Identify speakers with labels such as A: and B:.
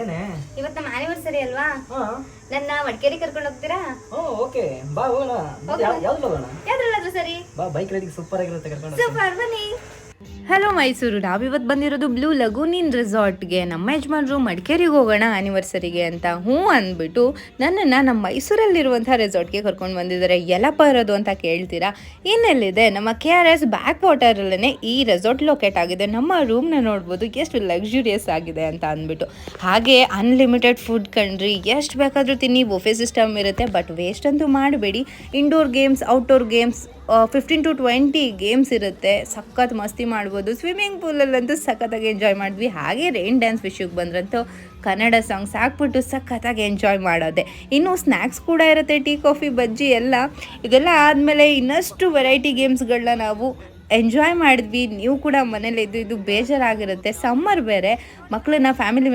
A: ಏನೇ
B: ಇವತ್ತು ನಮ್ಮ ಆನಿವರ್ಸರಿ ಅಲ್ವಾ,
A: ಹಾ
B: ನನ್ನ ಮಡಿಕೇರಿ ಕರ್ಕೊಂಡು ಹೋಗ್ತೀರಾ?
A: ಓಕೆ ಬಾ ಹೋಗೋಣ. ಯಾವ್ದು ಹೋಗೋಣ?
B: ಯಾವ್ದ್ರಲ್ಲಾದ್ರೂ ಸರಿ.
A: ಬಾ, ಬೈಕ್ ರೈಡಿಂಗ್ ಸೂಪರ್ ಆಗಿರುತ್ತೆ, ಕರ್ಕೊಂಡು
B: ಸೂಪರ್, ಬನ್ನಿ.
C: ಹಲೋ ಮೈಸೂರು, ನಾವಿವತ್ತು ಬಂದಿರೋದು ಬ್ಲೂ ಲಗೂನಿನ್ ರೆಸಾರ್ಟ್ಗೆ. ನಮ್ಮ ಯಜಮಾನ್ರು ಮಡಿಕೇರಿಗೆ ಹೋಗೋಣ ಆ್ಯನಿವರ್ಸರಿಗೆ ಅಂತ ಅಂದ್ಬಿಟ್ಟು ನನ್ನನ್ನು ನಮ್ಮ ಮೈಸೂರಲ್ಲಿರುವಂಥ ರೆಸಾರ್ಟ್ಗೆ ಕರ್ಕೊಂಡು ಬಂದಿದ್ದಾರೆ. ಎಲ್ಲಪ್ಪ ಇರೋದು ಅಂತ ಕೇಳ್ತೀರಾ? ಇನ್ನೆಲ್ಲಿದೆ, ನಮ್ಮ KRS ಬ್ಯಾಕ್ ವಾಟರಲ್ಲೇ ಈ ರೆಸಾರ್ಟ್ ಲೊಕೇಟ್ ಆಗಿದೆ. ನಮ್ಮ ರೂಮ್ನ ನೋಡ್ಬೋದು ಎಷ್ಟು ಲಕ್ಸುರಿಯಸ್ ಆಗಿದೆ ಅಂತ ಅಂದ್ಬಿಟ್ಟು. ಹಾಗೆ ಅನ್ಲಿಮಿಟೆಡ್ ಫುಡ್ ಕಣ್ರಿ, ಎಷ್ಟು ಬೇಕಾದರೂ ತಿನ್ನಿ. ಬುಫೆ ಸಿಸ್ಟಮ್ ಇರುತ್ತೆ, ಬಟ್ ವೇಸ್ಟ್ ಅಂತೂ ಮಾಡಬೇಡಿ. Indoor games, outdoor games 15 to 20 games ಇರುತ್ತೆ. ಸಖತ್ ಮಸ್ತಿ ಮಾಡ್ಬೋದು. ಸ್ವಿಮ್ಮಿಂಗ್ ಪೂಲಲ್ಲಂತೂ ಸಖತ್ತಾಗಿ ಎಂಜಾಯ್ ಮಾಡಿದ್ವಿ. ಹಾಗೆ ರೈನ್ ಡ್ಯಾನ್ಸ್ ವಿಷಯಕ್ಕೆ ಬಂದ್ರಂತೂ ಕನ್ನಡ ಸಾಂಗ್ಸ್ ಹಾಕ್ಬಿಟ್ಟು ಸಖತ್ತಾಗಿ ಎಂಜಾಯ್ ಮಾಡೋದೆ. ಇನ್ನು ಸ್ನ್ಯಾಕ್ಸ್ ಕೂಡ ಇರುತ್ತೆ, ಟೀ, ಕಾಫಿ, ಬಜ್ಜಿ ಎಲ್ಲ. ಇದೆಲ್ಲ ಆದಮೇಲೆ ಇನ್ನಷ್ಟು ವೆರೈಟಿ ಗೇಮ್ಸ್ಗಳನ್ನ ನಾವು ಎಂಜಾಯ್ ಮಾಡಿದ್ವಿ. ನೀವು ಕೂಡ ಮನೇಲಿ ಇದು ಬೇಜಾರಾಗಿರುತ್ತೆ, ಸಮ್ಮರ್ ಬೇರೆ, ಮಕ್ಕಳನ್ನ ಫ್ಯಾಮಿಲಿ